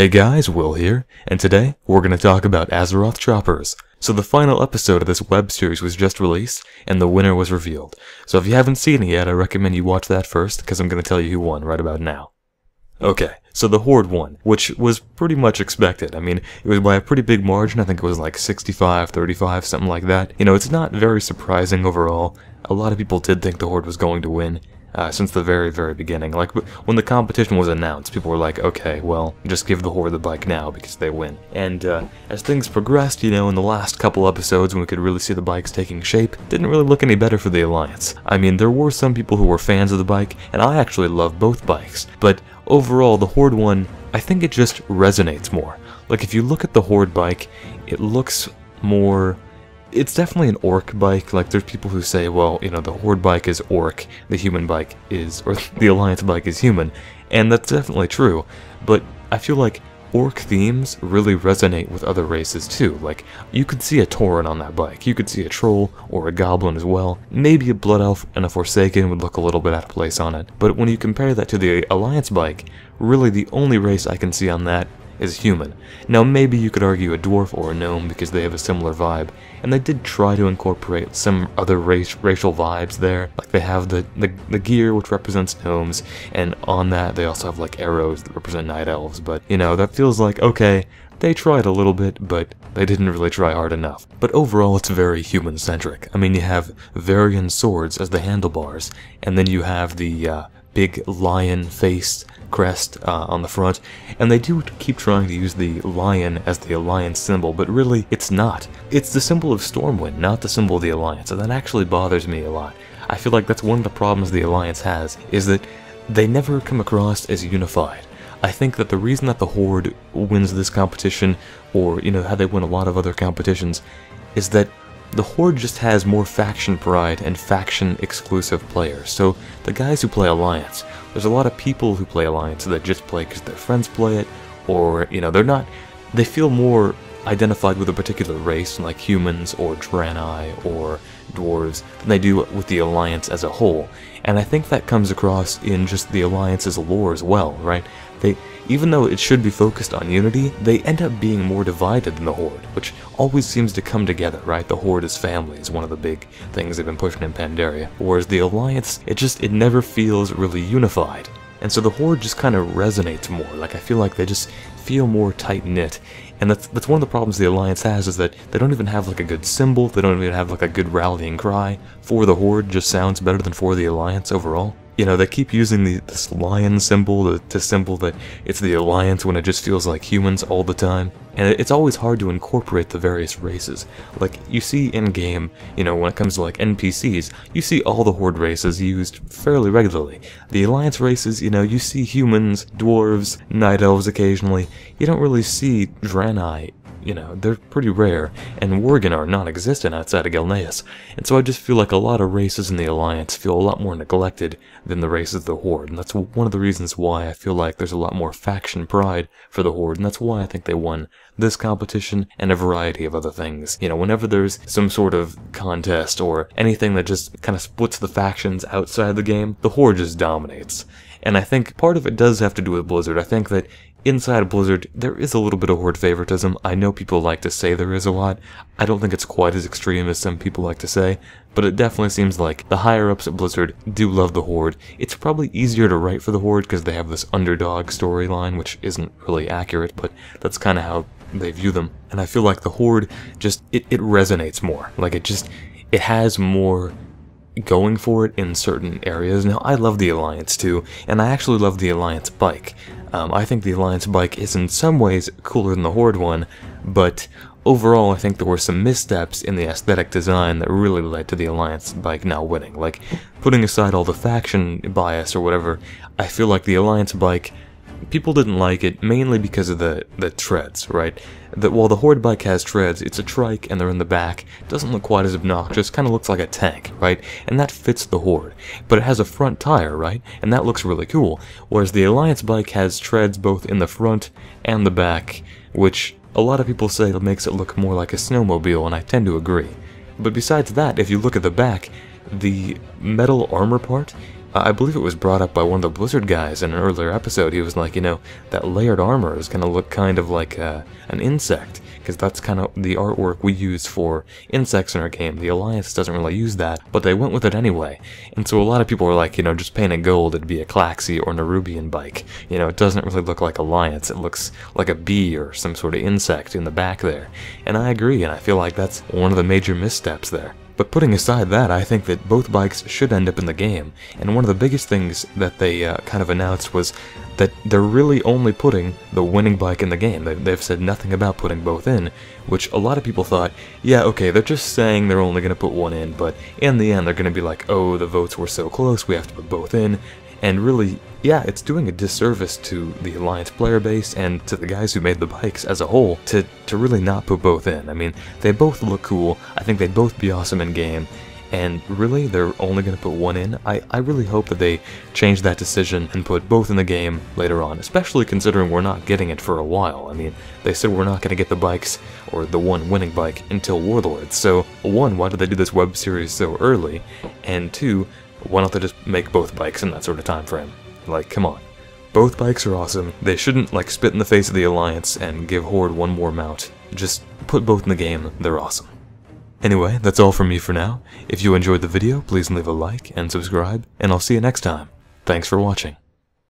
Hey guys, Will here, and today we're going to talk about Azeroth choppers. So the final episode of this web series was just released, and the winner was revealed. So if you haven't seen it yet, I recommend you watch that first, because I'm going to tell you who won right about now. Okay, so the Horde won, which was pretty much expected. I mean, it was by a pretty big margin. I think it was like 65-35, something like that. You know, it's not very surprising overall. A lot of people did think the Horde was going to win. Since the very beginning. Like, when the competition was announced, people were like, okay, well, just give the Horde the bike now because they win. And as things progressed, you know, in the last couple episodes when we could really see the bikes taking shape, didn't really look any better for the Alliance. I mean, there were some people who were fans of the bike, and I actually love both bikes, but overall, the Horde one, I think it just resonates more. Like, if you look at the Horde bike, it looks more... It's definitely an orc bike. Like, there's people who say, well, you know, the Horde bike is orc, the human bike is, or the Alliance bike is human, and that's definitely true, but I feel like orc themes really resonate with other races too. Like, you could see a Tauren on that bike, you could see a Troll, or a Goblin as well, maybe a Blood Elf and a Forsaken would look a little bit out of place on it, but when you compare that to the Alliance bike, really the only race I can see on that is human. Now maybe you could argue a dwarf or a gnome because they have a similar vibe, and they did try to incorporate some other racial vibes there. Like, they have the gear which represents gnomes, and on that they also have like arrows that represent night elves, but you know, that feels like, okay, they tried a little bit, but they didn't really try hard enough. But overall, it's very human-centric. I mean, you have Varian swords as the handlebars, and then you have the big lion-faced crest on the front, and they do keep trying to use the lion as the Alliance symbol, but really, it's not. It's the symbol of Stormwind, not the symbol of the Alliance, and that actually bothers me a lot. I feel like that's one of the problems the Alliance has, is that they never come across as unified. I think that the reason that the Horde wins this competition, or, you know, how they win a lot of other competitions, is that the Horde just has more faction pride and faction-exclusive players. So, the guys who play Alliance, there's a lot of people who play Alliance that just play because their friends play it, or, you know, they feel more identified with a particular race, like humans, or Draenei, or dwarves, than they do with the Alliance as a whole. And I think that comes across in just the Alliance's lore as well, right? Even though it should be focused on unity, they end up being more divided than the Horde, which always seems to come together, right? The Horde as family is one of the big things they've been pushing in Pandaria, whereas the Alliance, it never feels really unified. And so the Horde just kind of resonates more. Like, I feel like they just feel more tight-knit. And that's one of the problems the Alliance has, is that they don't even have like a good symbol, they don't even have like a good rallying cry. For the Horde just sounds better than for the Alliance overall. You know, they keep using this lion symbol to symbol that it's the Alliance when it just feels like humans all the time. And it's always hard to incorporate the various races. Like, you see in-game, you know, when it comes to like NPCs, you see all the Horde races used fairly regularly. The Alliance races, you know, you see humans, dwarves, night elves occasionally. You don't really see Draenei. You know, they're pretty rare, and Worgen are non-existent outside of Gelneus, and so I just feel like a lot of races in the Alliance feel a lot more neglected than the races of the Horde, and that's one of the reasons why I feel like there's a lot more faction pride for the Horde, and that's why I think they won this competition and a variety of other things. You know, whenever there's some sort of contest or anything that just kind of splits the factions outside the game, the Horde just dominates. And I think part of it does have to do with Blizzard. I think that inside of Blizzard, there is a little bit of Horde favoritism. I know people like to say there is a lot. I don't think it's quite as extreme as some people like to say, but it definitely seems like the higher-ups at Blizzard do love the Horde. It's probably easier to write for the Horde because they have this underdog storyline, which isn't really accurate, but that's kind of how they view them. And I feel like the Horde just, it resonates more. Like, it has more going for it in certain areas. Now, I love the Alliance too, and I actually love the Alliance bike. I think the Alliance bike is in some ways cooler than the Horde one, but overall I think there were some missteps in the aesthetic design that really led to the Alliance bike now winning. Like, putting aside all the faction bias or whatever, I feel like the Alliance bike, people didn't like it mainly because of the treads, right? That while the Horde bike has treads, it's a trike and they're in the back, doesn't look quite as obnoxious, kind of looks like a tank, right? And that fits the Horde. But it has a front tire, right? And that looks really cool. Whereas the Alliance bike has treads both in the front and the back, which a lot of people say makes it look more like a snowmobile, and I tend to agree. But besides that, if you look at the back, the metal armor part I believe it was brought up by one of the Blizzard guys in an earlier episode. He was like, you know, that layered armor is going to look kind of like an insect, because that's kind of the artwork we use for insects in our game. The Alliance doesn't really use that, but they went with it anyway. And so a lot of people were like, you know, just paint it gold, it'd be a Klaxi or Nerubian bike. You know, it doesn't really look like Alliance, it looks like a bee or some sort of insect in the back there. And I agree, and I feel like that's one of the major missteps there. But putting aside that, I think that both bikes should end up in the game, and one of the biggest things that they kind of announced was that they're really only putting the winning bike in the game. They've said nothing about putting both in, which a lot of people thought, yeah, okay, they're just saying they're only going to put one in, but in the end they're going to be like, oh, the votes were so close, we have to put both in. And really, yeah, it's doing a disservice to the Alliance player base and to the guys who made the bikes as a whole to really not put both in. I mean, they both look cool, I think they'd both be awesome in game, and really, they're only going to put one in. I really hope that they change that decision and put both in the game later on, especially considering we're not getting it for a while. I mean, they said we're not going to get the bikes, or the one winning bike, until Warlords. So, one, why did they do this web series so early? And two, why don't they just make both bikes in that sort of time frame? Like, come on. Both bikes are awesome. They shouldn't, like, spit in the face of the Alliance and give Horde one more mount. Just put both in the game, they're awesome. Anyway, that's all from me for now. If you enjoyed the video, please leave a like and subscribe, and I'll see you next time. Thanks for watching.